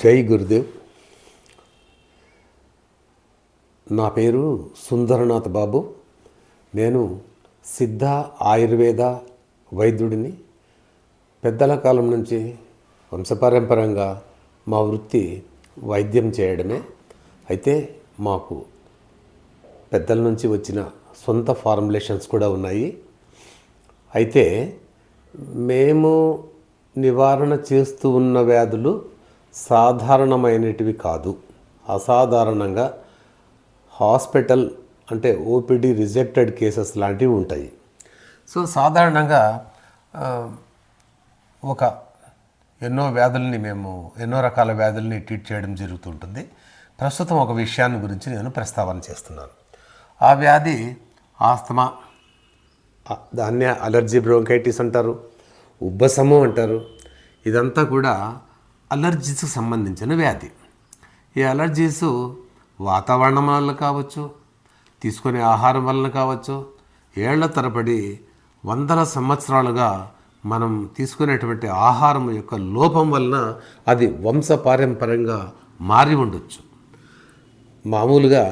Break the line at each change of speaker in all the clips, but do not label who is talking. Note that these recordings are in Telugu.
జై గురుదేవ్. నా పేరు సుందరనాథ్ బాబు. నేను సిద్ధ ఆయుర్వేద వైద్యుడిని. పెద్దల కాలం నుంచి వంశపారంపరంగా మా వృత్తి వైద్యం చేయడమే. అయితే మాకు పెద్దల నుంచి వచ్చిన సొంత ఫార్ములేషన్స్ కూడా ఉన్నాయి. అయితే మేము నివారణ చేస్తూ ఉన్న వ్యాధులు సాధారణమైనటివి కాదు. అసాధారణంగా హాస్పిటల్ అంటే ఓపీడీ రిజెక్టెడ్ కేసెస్ లాంటివి ఉంటాయి. సో సాధారణంగా ఎన్నో రకాల వ్యాధుల్ని ట్రీట్ చేయడం జరుగుతుంటుంది. ప్రస్తుతం ఒక విషయాన్ని గురించి నేను ప్రస్తావన చేస్తున్నాను. ఆ వ్యాధి ఆస్తమా. దాన్నే అలర్జీ బ్రోంకైటిస్ అంటారు, ఉబ్బసము అంటారు. ఇదంతా కూడా అలర్జీస్కి సంబంధించిన వ్యాధి. ఈ అలర్జీస్ వాతావరణం వల్ల కావచ్చు, తీసుకునే ఆహారం వలన కావచ్చు, ఏళ్ల తరబడి వందల సంవత్సరాలుగా మనం తీసుకునేటువంటి ఆహారం యొక్క లోపం వలన అది వంశపారంపర్యంగా మారి ఉండొచ్చు. మామూలుగా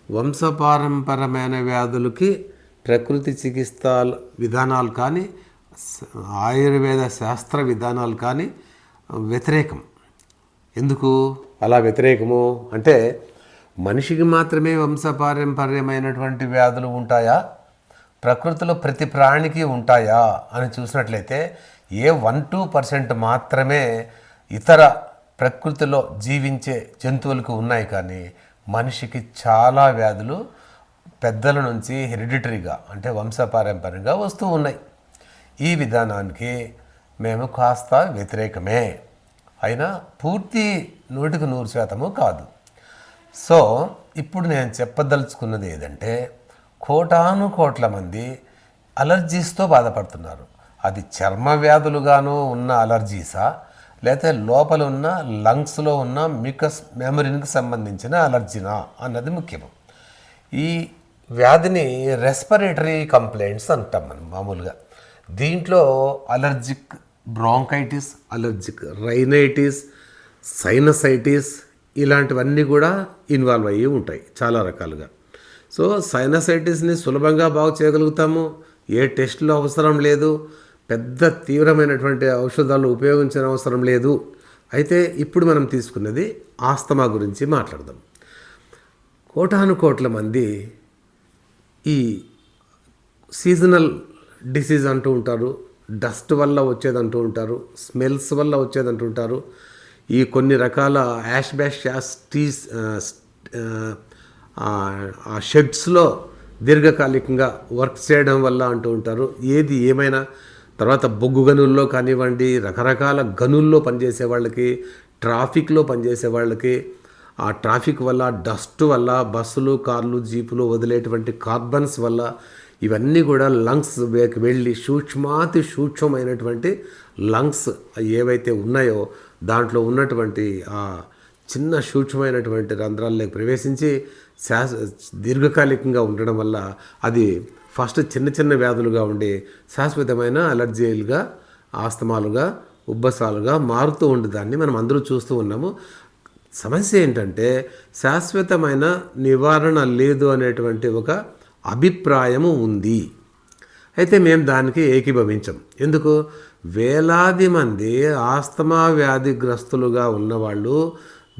వంశపారంపరమైన వ్యాధులకి ప్రకృతి చికిత్సా విధానాలు కానీ ఆయుర్వేద శాస్త్ర విధానాలు కానీ వ్యతిరేకం. ఎందుకు అలా వ్యతిరేకము అంటే, మనిషికి మాత్రమే వంశపారంపర్యమైనటువంటి వ్యాధులు ఉంటాయా, ప్రకృతిలో ప్రతి ప్రాణికి ఉంటాయా అని చూసినట్లయితే 1-2% మాత్రమే ఇతర ప్రకృతిలో జీవించే జంతువులకు ఉన్నాయి. కానీ మనిషికి చాలా వ్యాధులు పెద్దల నుంచి హెరిడిటరీగా అంటే వంశపారంపర్యంగా వస్తూ ఉన్నాయి. ఈ విధానానికి మేము కాస్త వ్యతిరేకమే, అయినా పూర్తి 100% కాదు. సో ఇప్పుడు నేను చెప్పదలుచుకున్నది ఏదంటే, కోటానుకోట్ల మంది అలర్జీస్తో బాధపడుతున్నారు. అది చర్మ వ్యాధులుగాను ఉన్న అలర్జీసా, లేకపోతే లోపల ఉన్న లంగ్స్లో ఉన్న మికస్ మెమరీకి సంబంధించిన అలర్జీనా అన్నది ముఖ్యం. ఈ వ్యాధిని రెస్పిరేటరీ కంప్లైంట్స్ అంటాం మనం మామూలుగా. దీంట్లో allergic bronchitis, allergic rhinitis, sinusitis ఇలాంటివన్నీ కూడా ఇన్వాల్వ్ అయ్యి ఉంటాయి చాలా రకాలుగా. సో సైనసైటిస్ని సులభంగా బాగు చేయగలుగుతాము. ఏ టెస్టులు అవసరం లేదు, పెద్ద తీవ్రమైనటువంటి ఔషధాలు ఉపయోగించిన అవసరం లేదు. అయితే ఇప్పుడు మనం తీసుకున్నది ఆస్తమా గురించి మాట్లాడదాం. కోటానుకోట్ల మంది ఈ సీజనల్ డిసీజ్ అంటూ ఉంటారు, డస్ట్ వల్ల వచ్చేదంటూ ఉంటారు, స్మెల్స్ వల్ల వచ్చేదంటూ ఉంటారు. ఈ కొన్ని రకాల యాస్బెస్టాస్ ఆ షెడ్స్లో దీర్ఘకాలికంగా వర్క్ చేయడం వల్ల అంటూ ఉంటారు. ఏది ఏమైనా తర్వాత బొగ్గు గనుల్లో కానివ్వండి, రకరకాల గనుల్లో పనిచేసే వాళ్ళకి, ట్రాఫిక్లో పనిచేసే వాళ్ళకి, ఆ ట్రాఫిక్ వల్ల, డస్ట్ వల్ల, బస్సులు, కార్లు, జీపులు వదిలేటువంటి కార్బన్స్ వల్ల ఇవన్నీ కూడా లంగ్స్ వెళ్ళి సూక్ష్మమైనటువంటి లంగ్స్ ఏవైతే ఉన్నాయో దాంట్లో ఉన్నటువంటి ఆ చిన్న సూక్ష్మమైనటువంటి రంధ్రాల్లోకి ప్రవేశించి దీర్ఘకాలికంగా ఉండడం వల్ల అది ఫస్ట్ చిన్న చిన్న వ్యాధులుగా ఉండి శాశ్వతమైన అలర్జీలుగా, ఆస్తమాలుగా, ఉబ్బసాలుగా మారుతూ ఉండేదాన్ని మనం అందరూ చూస్తూ ఉన్నాము. సమస్య ఏంటంటే, శాశ్వతమైన నివారణ లేదు అనేటువంటి ఒక అభిప్రాయము ఉంది. అయితే మేము దానికి ఏకీభవించం. ఎందుకు? వేలాది మంది ఆస్తమా వ్యాధిగ్రస్తులుగా ఉన్నవాళ్ళు,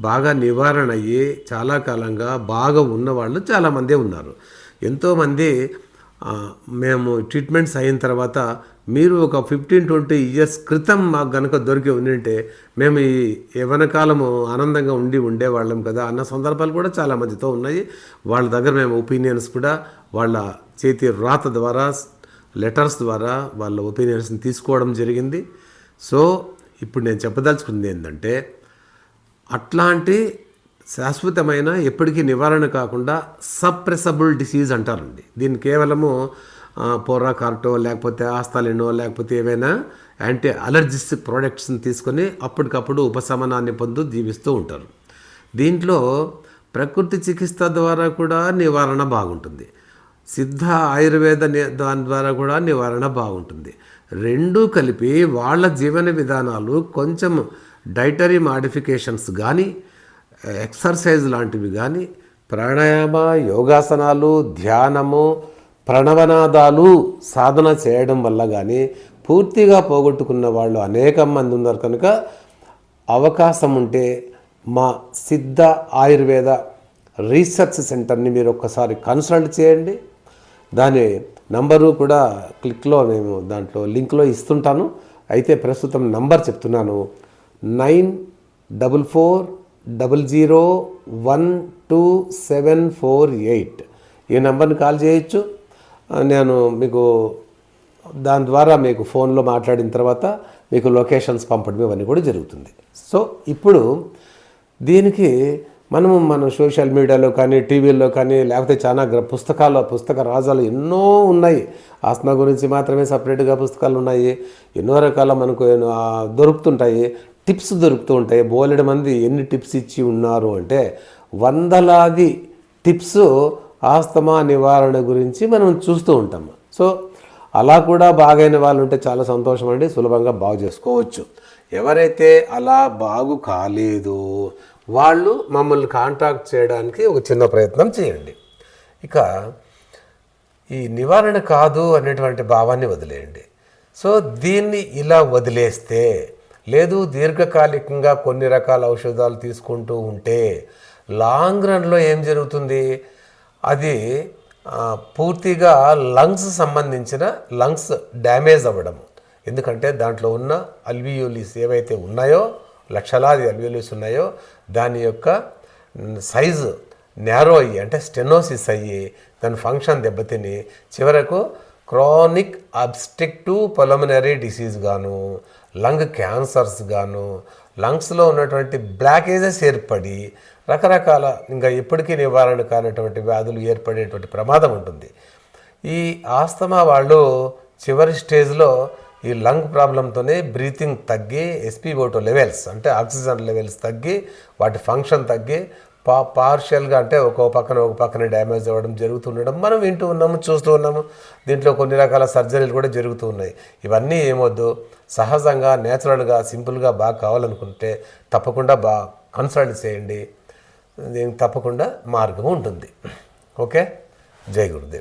బాగా నివారణ అయ్యి చాలా కాలంగా బాగా ఉన్నవాళ్ళు చాలామందే ఉన్నారు. ఎంతోమంది మేము ట్రీట్మెంట్స్ అయిన తర్వాత మీరు ఒక 15-20 ఇయర్స్ క్రితం మాకు కనుక దొరికి ఉండింటే మేము ఈ యవ్వన కాలము ఆనందంగా ఉండేవాళ్ళం కదా అన్న సందర్భాలు కూడా చాలామందితో ఉన్నాయి. వాళ్ళ దగ్గర మేము ఒపీనియన్స్ కూడా వాళ్ళ చేతి రాత ద్వారా, లెటర్స్ ద్వారా వాళ్ళ ఒపీనియన్స్ని తీసుకోవడం జరిగింది. సో ఇప్పుడు నేను చెప్పదలుచుకుంది ఏంటంటే, అట్లాంటి శాశ్వతమైన ఎప్పటికీ నివారణ కాకుండా సప్రెసబుల్ డిసీజ్ అంటారండి. దీన్ని కేవలము పోరాకార్టో లేకపోతే ఆస్తాలినో లేకపోతే ఏవైనా యాంటీ అలర్జిస్టిక్ ప్రోడక్ట్స్ని తీసుకొని అప్పటికప్పుడు ఉపశమనాన్ని జీవిస్తూ ఉంటారు. దీంట్లో ప్రకృతి చికిత్స ద్వారా కూడా నివారణ బాగుంటుంది, సిద్ధ ఆయుర్వేద దాని ద్వారా కూడా నివారణ బాగుంటుంది. రెండూ కలిపి వాళ్ళ జీవన విధానాలు కొంచెం డైటరీ మాడిఫికేషన్స్ కానీ, ఎక్సర్సైజ్ లాంటివి కానీ, ప్రాణాయామ, యోగాసనాలు, ధ్యానము, ప్రణవనాదాలు సాధన చేయడం వల్ల కానీ పూర్తిగా పోగొట్టుకున్న వాళ్ళు అనేక మంది ఉన్నారు. కనుక అవకాశం ఉంటే మా సిద్ధ ఆయుర్వేద రీసెర్చ్ సెంటర్ని మీరు ఒక్కసారి కన్సల్ట్ చేయండి. దాని నంబరు కూడా క్లిక్లో నేను దాంట్లో లింక్లో ఇస్తుంటాను. అయితే ప్రస్తుతం నంబర్ చెప్తున్నాను, 9400122748. ఈ నంబర్ని కాల్ చేయొచ్చు. నేను మీకు దాని ద్వారా మీకు ఫోన్లో మాట్లాడిన తర్వాత మీకు లొకేషన్స్ పంపడం ఇవన్నీ కూడా జరుగుతుంది. సో ఇప్పుడు దీనికి మన సోషల్ మీడియాలో కానీ, టీవీల్లో కానీ, లేకపోతే చాలా పుస్తక రాజాలు ఎన్నో ఉన్నాయి. ఆస్మా గురించి మాత్రమే సపరేట్గా పుస్తకాలు ఉన్నాయి. ఎన్నో రకాల మనకు దొరుకుతుంటాయి, టిప్స్ దొరుకుతూ ఉంటాయి. బోలెడు మంది ఎన్ని టిప్స్ ఇచ్చి ఉన్నారు అంటే వందలాది టిప్స్ ఆస్తమా నివారణ గురించి మనం చూస్తూ ఉంటాం. సో అలా కూడా బాగైన వాళ్ళు ఉంటే చాలా సంతోషం అండి, సులభంగా బాగు చేసుకోవచ్చు. ఎవరైతే అలా బాగు కాలేదో వాళ్ళు మమ్మల్ని కాంటాక్ట్ చేయడానికి ఒక చిన్న ప్రయత్నం చేయండి. ఇక ఈ నివారణ కాదు అనేటువంటి భావాన్ని వదిలేయండి. సో దీన్ని ఇలా వదిలేస్తే, లేదు దీర్ఘకాలికంగా కొన్ని రకాల ఔషధాలు తీసుకుంటూ ఉంటే లాంగ్ రన్లో ఏం జరుగుతుంది, అది పూర్తిగా లంగ్స్ డ్యామేజ్ అవ్వడం. ఎందుకంటే దాంట్లో ఉన్న అల్వియోలిస్ ఏవైతే ఉన్నాయో, లక్షలాది అల్వియోలిస్ ఉన్నాయో, దాని యొక్క సైజు నేరో అయ్యి, అంటే స్టెనోసిస్ అయ్యి దాని ఫంక్షన్ దెబ్బతిని చివరకు క్రానిక్ అబ్స్ట్రక్టివ్ పల్మనరీ డిసీజ్ గాను, లంగ్ క్యాన్సర్స్ గాను, లంగ్స్లో ఉన్నటువంటి బ్లాకేజెస్ ఏర్పడి రకరకాల ఇంకా ఎప్పటికీ నివారణ కానటువంటి వ్యాధులు ఏర్పడేటువంటి ప్రమాదం ఉంటుంది. ఈ ఆస్తమా వాళ్ళు చివరి స్టేజ్లో ఈ లంగ్ ప్రాబ్లంతోనే బ్రీతింగ్ తగ్గి, SpO2 లెవెల్స్ అంటే ఆక్సిజన్ లెవెల్స్ తగ్గి, వాటి ఫంక్షన్ తగ్గి పార్షియల్గా అంటే ఒక పక్కన డ్యామేజ్ అవ్వడం జరుగుతుండడం మనం వింటూ ఉన్నాము, చూస్తూ ఉన్నాము. దీంట్లో కొన్ని రకాల సర్జరీలు కూడా జరుగుతూ ఉన్నాయి. ఇవన్నీ ఏమొద్దు, సహజంగా నేచురల్గా సింపుల్గా బాగా కావాలనుకుంటే తప్పకుండా కన్సల్ట్ చేయండి. దీనికి తప్పకుండా మార్గం ఉంటుంది. ఓకే, జై గురుదేవ్.